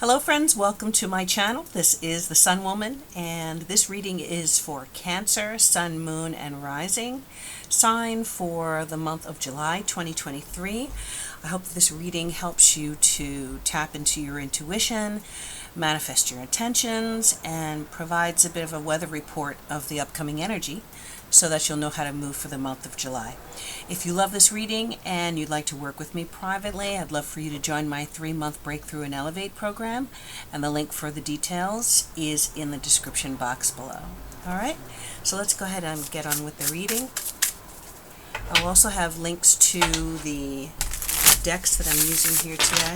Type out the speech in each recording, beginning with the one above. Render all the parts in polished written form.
Hello friends, welcome to my channel. This is the SunWoman, and this reading is for Cancer, Sun, Moon, and Rising sign for the month of July 2023. I hope this reading helps you to tap into your intuition, manifest your intentions, and provides a bit of a weather report of the upcoming energy so that you'll know how to move for the month of July. If you love this reading and you'd like to work with me privately, I'd love for you to join my 3-month Breakthrough and Elevate program, and the link for the details is in the description box below. Alright, so let's go ahead and get on with the reading. I'll also have links to the decks that I'm using here today.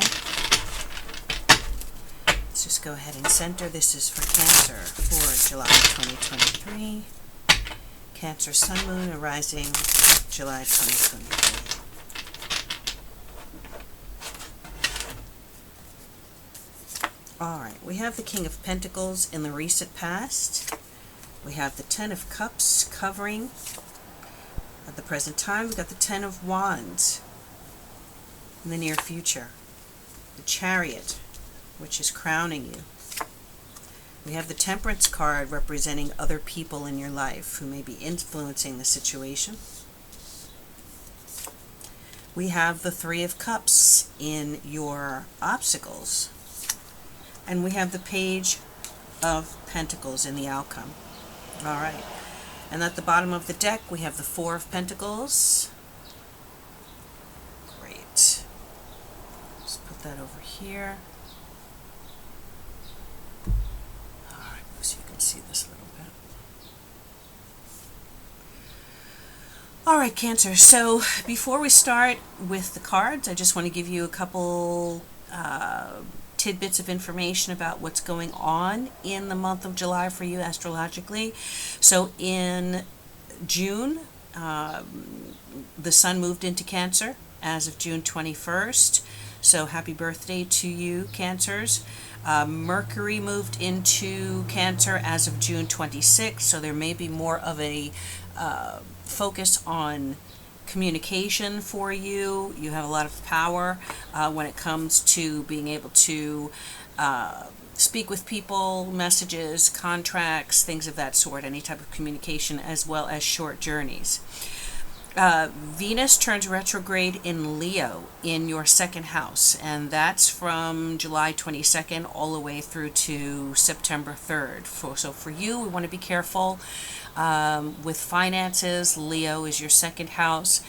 Let's just go ahead and center. This is for Cancer for July 2023. Cancer, Sun, Moon, and Rising, July 2023. Alright, we have the King of Pentacles in the recent past. We have the Ten of Cups covering at the present time. We've got the Ten of Wands in the near future. The Chariot, which is crowning you. We have the Temperance card representing other people in your life who may be influencing the situation. We have the Three of Cups in your obstacles. And we have the Page of Pentacles in the outcome. Alright. And at the bottom of the deck we have the Four of Pentacles. Great. Let's put that over here. So you can see this a little bit. Alright, Cancer, so before we start with the cards, I just want to give you a couple tidbits of information about what's going on in the month of July for you astrologically. So in June, the Sun moved into Cancer as of June 21st. So happy birthday to you, Cancers. Mercury moved into Cancer as of June 26th, so there may be more of a focus on communication for you. You have a lot of power when it comes to being able to speak with people, messages, contracts, things of that sort, any type of communication, as well as short journeys. Venus turns retrograde in Leo in your second house, and that's from July 22nd all the way through to September 3rd. So for you, we want to be careful with finances. Leo is your second house.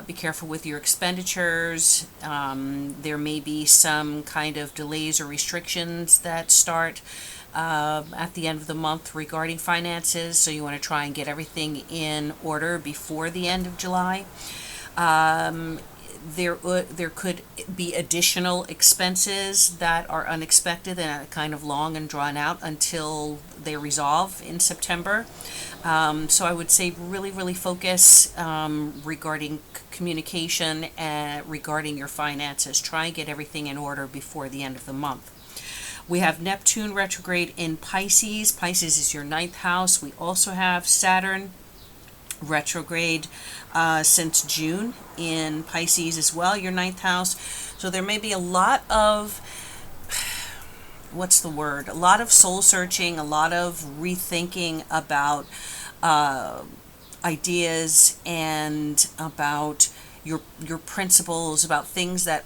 Be careful with your expenditures. There may be some kind of delays or restrictions that start at the end of the month regarding finances, so you want to try and get everything in order before the end of July. There could be additional expenses that are unexpected and kind of long and drawn out until they resolve in September. So I would say really focus regarding communication and regarding your finances. Try and get everything in order before the end of the month. We have Neptune retrograde in Pisces. Pisces is your 9th house. We also have Saturn retrograde since June in Pisces as well, your 9th house. So there may be a lot of, what's the word? A lot of soul searching, a lot of rethinking about ideas and about your principles, about things that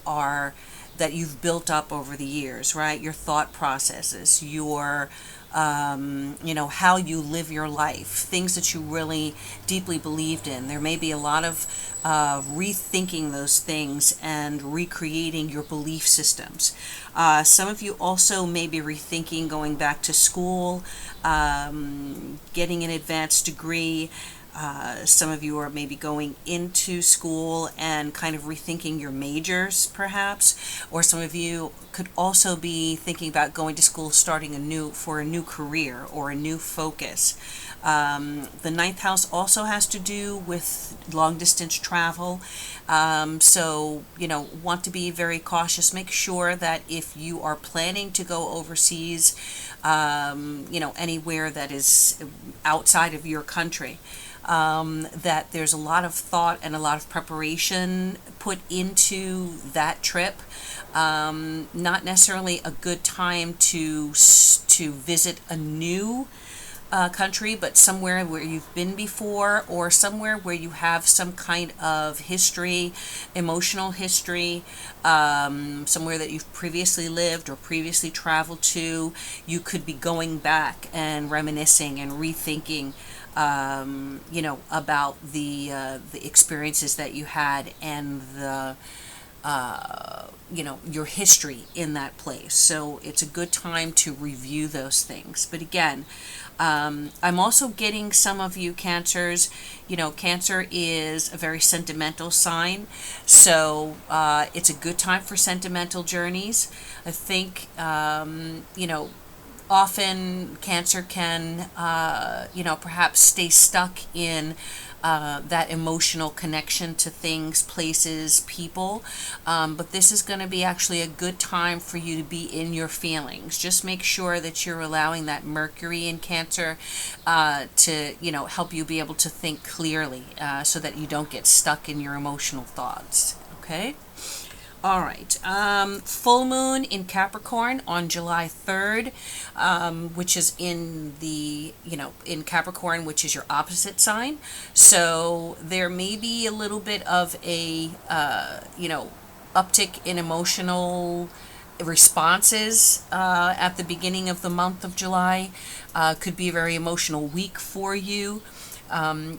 you've built up over the years, right? Your thought processes, your how you live your life, things that you really deeply believed in. There may be a lot of rethinking those things and recreating your belief systems. Some of you also may be rethinking going back to school, getting an advanced degree. Some of you are maybe going into school and kind of rethinking your majors, perhaps, or some of you could also be thinking about going to school, starting a new career or a new focus. The 9th house also has to do with long distance travel. So, want to be very cautious. Make sure that if you are planning to go overseas, anywhere that is outside of your country, that there's a lot of thought and a lot of preparation put into that trip. Not necessarily a good time to visit a new country, but somewhere where you've been before, or somewhere where you have some kind of history, emotional history, somewhere that you've previously lived or previously traveled to. You could be going back and reminiscing and rethinking, about the experiences that you had, and the your history in that place. So it's a good time to review those things. But again, I'm also getting some of you Cancers. Cancer is a very sentimental sign, so it's a good time for sentimental journeys. I think, often Cancer can, perhaps stay stuck in that emotional connection to things, places, people. But this is going to be actually a good time for you to be in your feelings. Just make sure that you're allowing that Mercury in Cancer to, help you be able to think clearly, so that you don't get stuck in your emotional thoughts. Okay? All right. Full moon in Capricorn on July 3rd, which is in in Capricorn, which is your opposite sign. So there may be a little bit of a, uptick in emotional responses at the beginning of the month of July. Could be a very emotional week for you.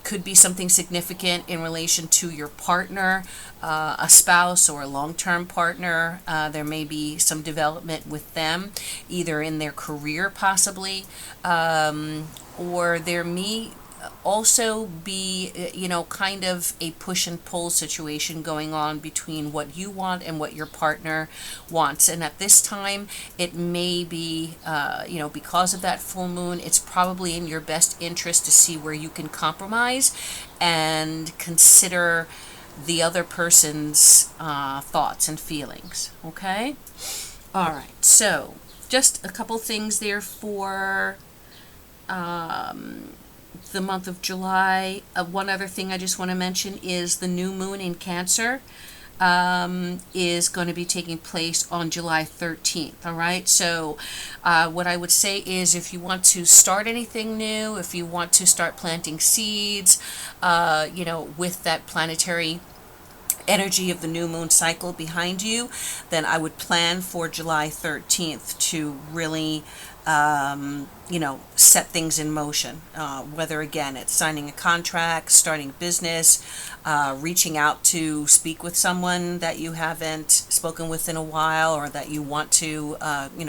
Could be something significant in relation to your partner, a spouse, or a long-term partner. There may be some development with them, either in their career possibly, or there may also be, kind of a push and pull situation going on between what you want and what your partner wants. And at this time, it may be, because of that full moon, it's probably in your best interest to see where you can compromise and consider the other person's thoughts and feelings. Okay? All right. So, just a couple things there for the month of July. One other thing I just want to mention is the new moon in Cancer is going to be taking place on July 13th. All right. So what I would say is, if you want to start anything new, if you want to start planting seeds, with that planetary energy of the new moon cycle behind you, then I would plan for July 13th to really set things in motion. Whether, again, it's signing a contract, starting a business, reaching out to speak with someone that you haven't spoken with in a while, or that you want to,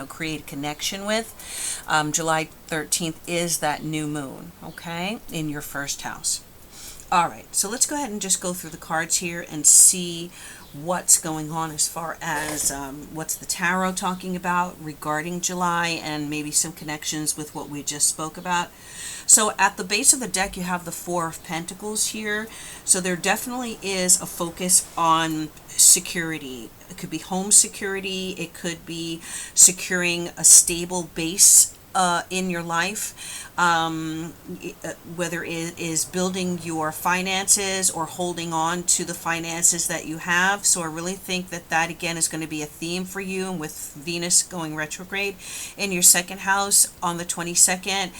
create a connection with. July 13th is that new moon, okay, in your first house. All right, so let's go ahead and just go through the cards here and see what's going on as far as what's the tarot talking about regarding July, and maybe some connections with what we just spoke about. So at the base of the deck, you have the Four of Pentacles here. So there definitely is a focus on security. It could be home security. It could be securing a stable base in your life. Whether it is building your finances or holding on to the finances that you have. So I really think that again is going to be a theme for you, and with Venus going retrograde in your second house on the 22nd,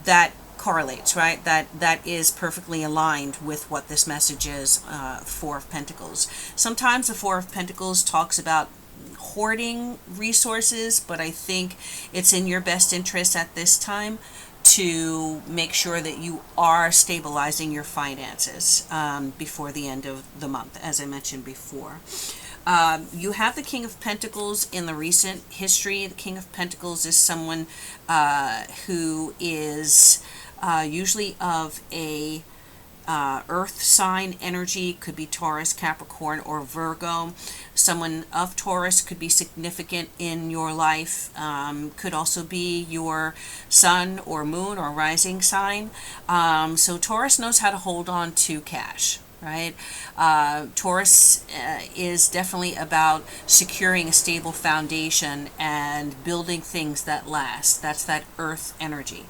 that correlates, right? That is perfectly aligned with what this message is. Four of Pentacles. Sometimes the Four of Pentacles talks about hoarding resources, but I think it's in your best interest at this time to make sure that you are stabilizing your finances before the end of the month, as I mentioned before. You have the King of Pentacles in the recent history. The King of Pentacles is someone who is usually of a earth sign energy. Could be Taurus, Capricorn, or Virgo. Someone of Taurus could be significant in your life. Could also be your sun or moon or rising sign. So Taurus knows how to hold on to cash. right? Taurus is definitely about securing a stable foundation and building things that last. That's that earth energy.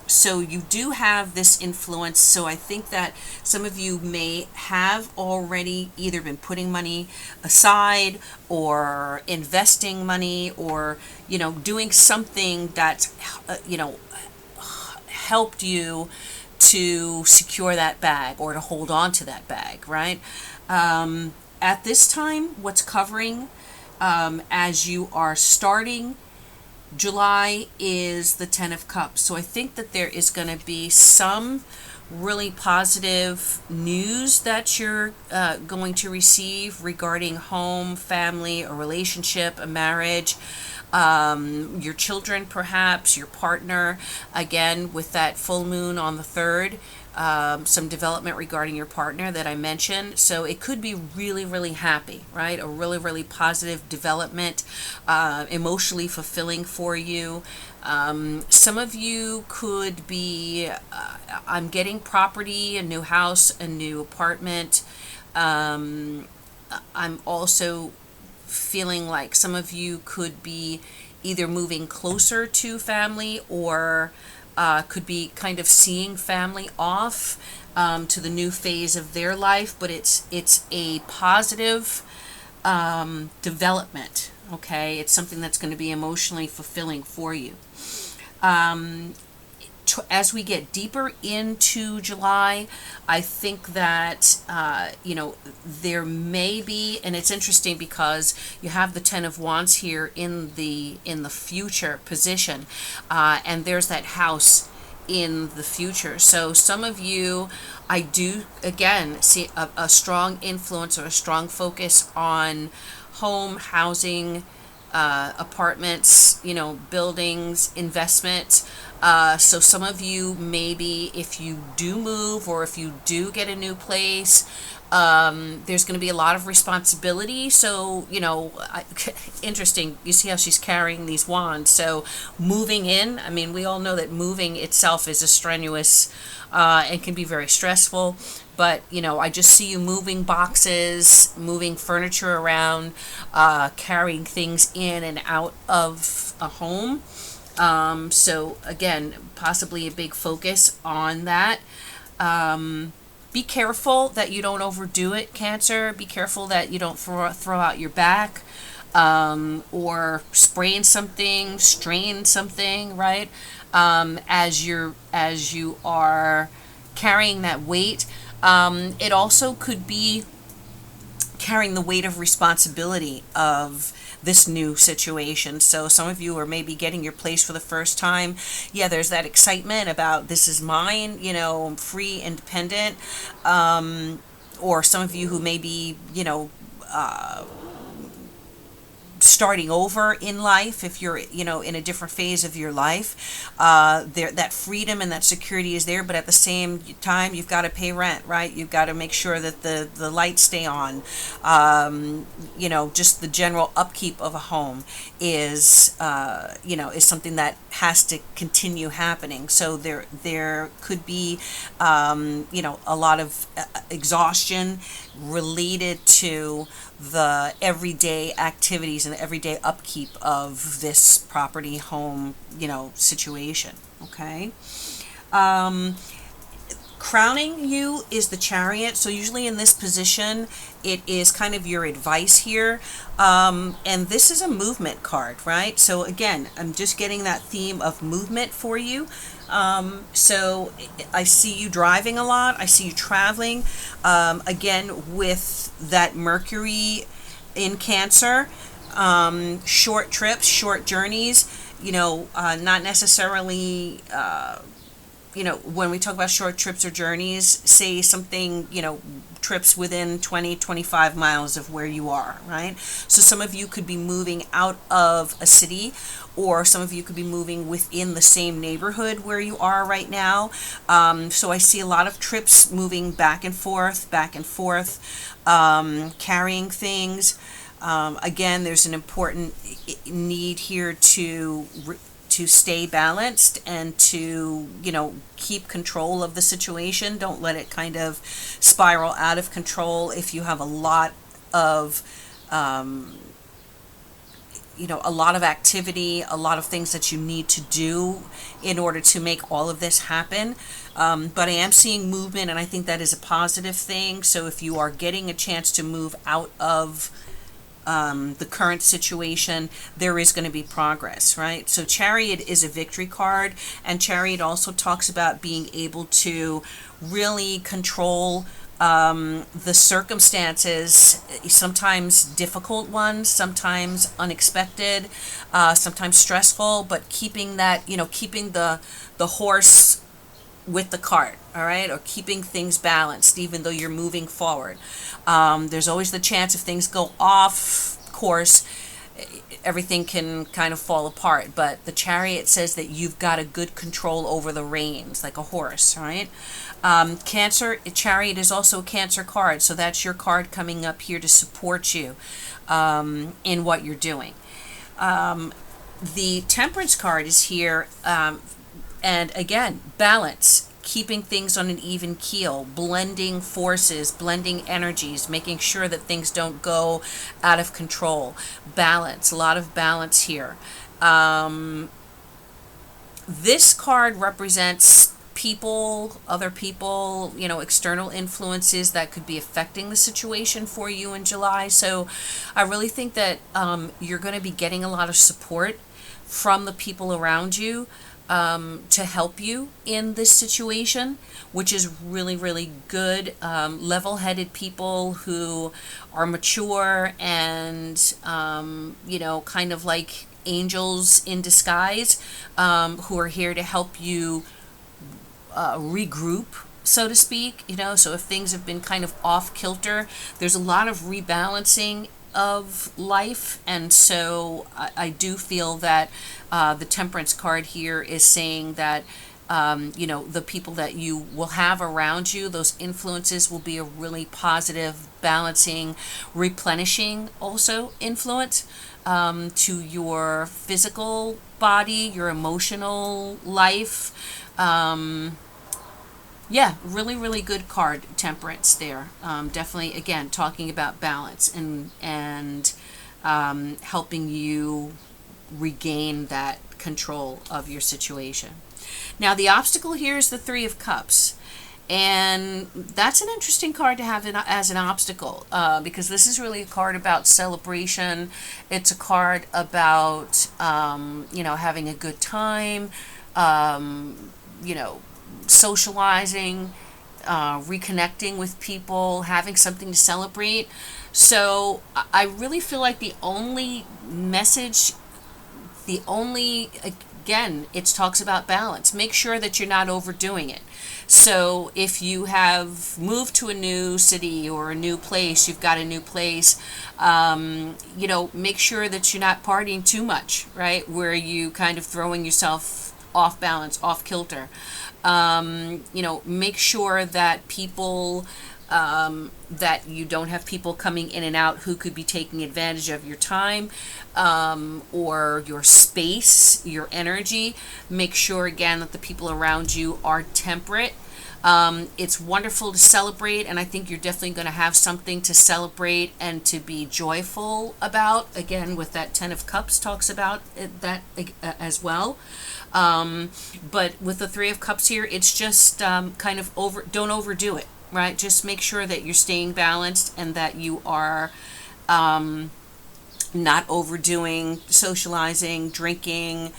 So you do have this influence. So I think that some of you may have already either been putting money aside or investing money, or, doing something that's, helped you to secure that bag or to hold on to that bag, right? At this time, what's covering as you are starting July is the Ten of Cups. So I think that there is going to be some really positive news that you're going to receive regarding home, family, a relationship, a marriage, your children, perhaps, your partner. Again, with that full moon on the 3rd, some development regarding your partner that I mentioned. So it could be really, really happy, right? A really, really positive development, emotionally fulfilling for you. Some of you could be, I'm getting property, a new house, a new apartment. I'm also feeling like some of you could be either moving closer to family, or could be kind of seeing family off to the new phase of their life, but it's a positive development. Okay, it's something that's going to be emotionally fulfilling for you. As we get deeper into July, I think that there may be, and it's interesting because you have the Ten of Wands here in the future position, and there's that house in the future. So some of you, I do again see a strong influence or a strong focus on home, housing, apartments, buildings, investment. So some of you, maybe if you do move or if you do get a new place, there's going to be a lot of responsibility. So, interesting. You see how she's carrying these wands. So moving in, I mean, we all know that moving itself is a strenuous and can be very stressful. But, I just see you moving boxes, moving furniture around, carrying things in and out of a home. So again, possibly a big focus on that. Be careful that you don't overdo it, Cancer. Be careful that you don't throw out your back, or sprain something, strain something, right? As you are carrying that weight. It also could be carrying the weight of responsibility of this new situation. So some of you are maybe getting your place for the first time. Yeah, there's that excitement about this is mine, I'm free, independent. Or some of you who may be, starting over in life, if you're in a different phase of your life, that freedom and that security is there, but at the same time you've got to pay rent, right? You've got to make sure that the lights stay on. Just the general upkeep of a home is something that has to continue happening. So there could be a lot of exhaustion related to the everyday activities and the everyday upkeep of this property, home, situation. Okay. Crowning you is the Chariot. So usually in this position, it is kind of your advice here. And this is a movement card, right? So again, I'm just getting that theme of movement for you. So I see you driving a lot. I see you traveling. Again, with that Mercury in Cancer, short trips, short journeys, not necessarily, when we talk about short trips or journeys, say something, trips within 20, 25 miles of where you are, right? So some of you could be moving out of a city, or some of you could be moving within the same neighborhood where you are right now. So I see a lot of trips moving back and forth, carrying things. Again, there's an important need here to to stay balanced and to, keep control of the situation. Don't let it kind of spiral out of control if you have a lot of, a lot of activity, a lot of things that you need to do in order to make all of this happen. But I am seeing movement, and I think that is a positive thing. So if you are getting a chance to move out of the current situation, there is going to be progress, right? So Chariot is a victory card, and Chariot also talks about being able to really control the circumstances, sometimes difficult ones, sometimes unexpected, sometimes stressful, but keeping that, keeping the horse with the cart, all right, or keeping things balanced even though you're moving forward. There's always the chance if things go off course, everything can kind of fall apart, but the Chariot says that you've got a good control over the reins like a horse, right? Cancer, Chariot is also a Cancer card, so that's your card coming up here to support you in what you're doing. The Temperance card is here, and again, balance, keeping things on an even keel, blending forces, blending energies, making sure that things don't go out of control. Balance, a lot of balance here. This card represents people, other people, external influences that could be affecting the situation for you in July. So I really think that you're going to be getting a lot of support from the people around you to help you in this situation, which is really, really good. Level-headed people who are mature and, kind of like angels in disguise, who are here to help you regroup, so to speak. So if things have been kind of off kilter, there's a lot of rebalancing of life, and so I do feel that the Temperance card here is saying that the people that you will have around you, those influences will be a really positive, balancing, replenishing also influence to your physical body, your emotional life. Yeah, really, really good card, Temperance there. Definitely, again, talking about balance and helping you regain that control of your situation. Now, the obstacle here is the Three of Cups. And that's an interesting card to have as an obstacle, because this is really a card about celebration. It's a card about, having a good time, socializing, reconnecting with people, having something to celebrate. So I really feel like the only message, again, it talks about balance. Make sure that you're not overdoing it. So if you have moved to a new city or a new place, you've got a new place, make sure that you're not partying too much, right? Where you kind of throwing yourself off balance, off kilter. Make sure that people, that you don't have people coming in and out who could be taking advantage of your time, or your space, your energy. Make sure, again, that the people around you are temperate. It's wonderful to celebrate, and I think you're definitely going to have something to celebrate and to be joyful about. Again, with that Ten of Cups talks about that as well. But with the Three of Cups here, it's just kind of don't overdo it, right? Just make sure that you're staying balanced and that you are not overdoing socializing, drinking,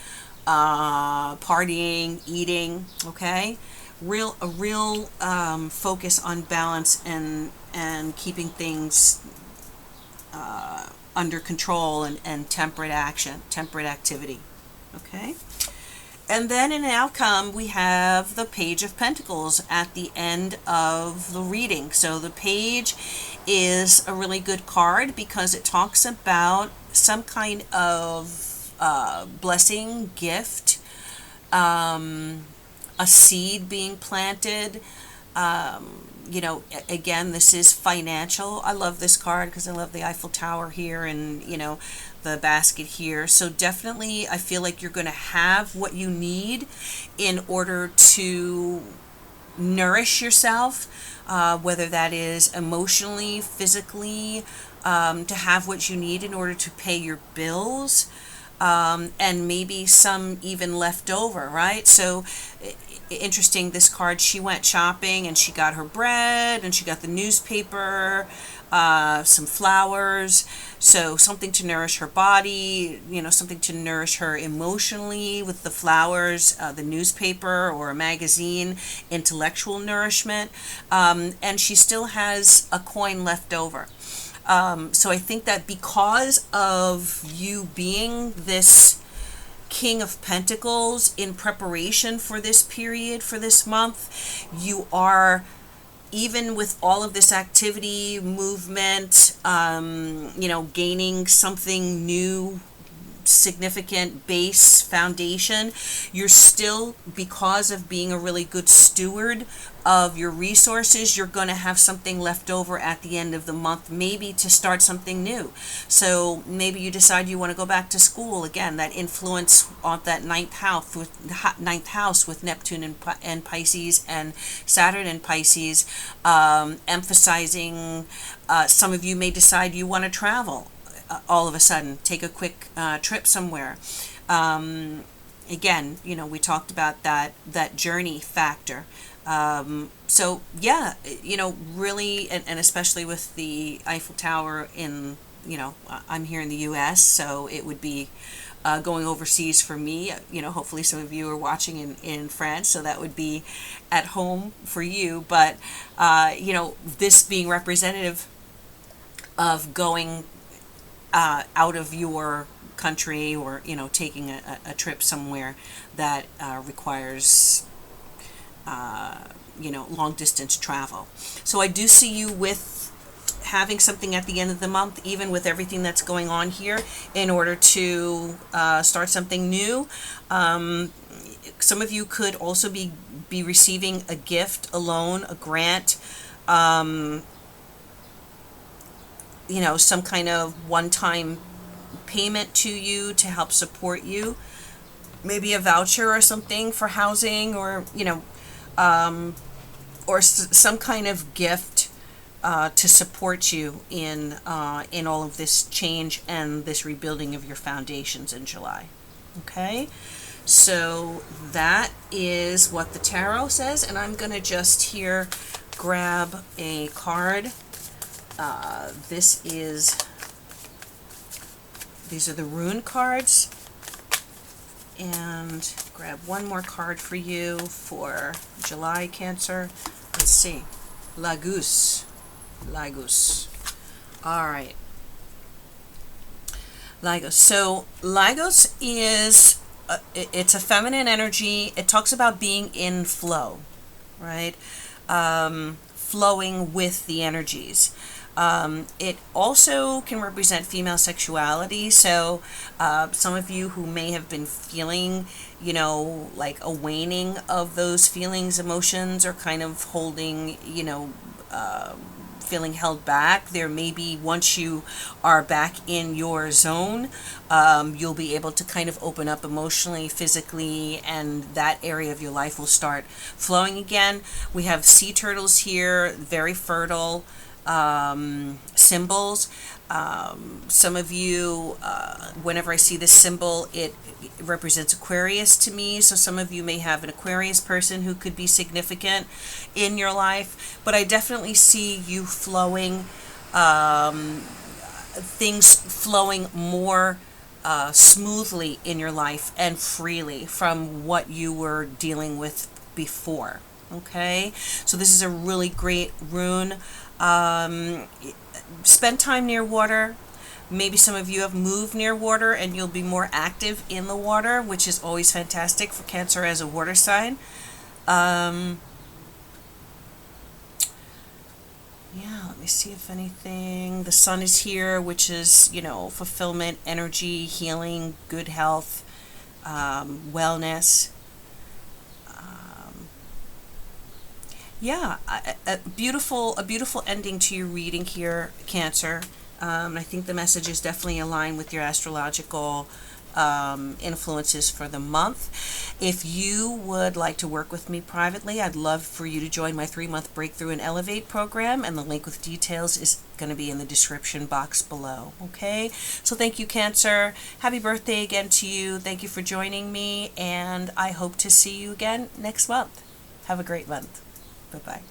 partying, eating, okay? A real focus on balance and keeping things under control and temperate action, temperate activity, okay? And then in an outcome, we have the Page of Pentacles at the end of the reading. So the Page is a really good card because it talks about some kind of blessing, gift, a seed being planted, Again, this is financial. I love this card because I love the Eiffel Tower here and, the basket here. So definitely, I feel like you're going to have what you need in order to nourish yourself, whether that is emotionally, physically, to have what you need in order to pay your bills, and maybe some even left over, right? So interesting, this card, she went shopping and she got her bread and she got the newspaper, some flowers, so something to nourish her body, something to nourish her emotionally with the flowers, the newspaper or a magazine, intellectual nourishment, and she still has a coin left over. So I think that because of you being this King of Pentacles in preparation for this period, for this month, you are, even with all of this activity, movement, gaining something new, significant base foundation, you're still, because of being a really good steward of your resources, you're going to have something left over at the end of the month, maybe to start something new. So maybe you decide you want to go back to school again. That influence on that ninth house with Neptune and Pisces and Saturn and Pisces, emphasizing, some of you may decide you want to travel all of a sudden, take a quick trip somewhere. Again, we talked about that journey factor. So yeah, really, and especially with the Eiffel Tower in, I'm here in the US, so it would be going overseas for me. Hopefully some of you are watching in France, so that would be at home for you. But, this being representative of going out of your country, or taking a trip somewhere that requires long distance travel. So I do see you with having something at the end of the month, even with everything that's going on here, in order to start something new. Some of you could also be receiving a gift, a loan, a grant, some kind of one-time payment to you to help support you, maybe a voucher or something for housing, or some kind of gift to support you in all of this change and this rebuilding of your foundations in July. Okay, so that is what the tarot says, and I'm going to just here grab a card. These are the rune cards, and grab one more card for you for July, Cancer. Let's see, Lagos. All right, Lagos. So Lagos is it's a feminine energy. It talks about being in flow, right? Flowing with the energies. It also can represent female sexuality. So some of you who may have been feeling, like a waning of those feelings, emotions, or kind of holding, feeling held back, there may be, once you are back in your zone, you'll be able to kind of open up emotionally, physically, and that area of your life will start flowing again. We have sea turtles here, very fertile symbols. Some of you, whenever I see this symbol, it represents Aquarius to me. So some of you may have an Aquarius person who could be significant in your life. But I definitely see you flowing, things flowing more smoothly in your life and freely from what you were dealing with before. Okay, so this is a really great rune. Spend time near water. Maybe some of you have moved near water and you'll be more active in the water, which is always fantastic for Cancer as a water sign. Yeah, let me see if anything. The sun is here, which is, fulfillment, energy, healing, good health, wellness. Yeah, a beautiful ending to your reading here, Cancer. I think the message is definitely aligned with your astrological influences for the month. If you would like to work with me privately, I'd love for you to join my 3-month Breakthrough and Elevate program, and the link with details is going to be in the description box below. Okay? So thank you, Cancer. Happy birthday again to you. Thank you for joining me, and I hope to see you again next month. Have a great month. Bye bye.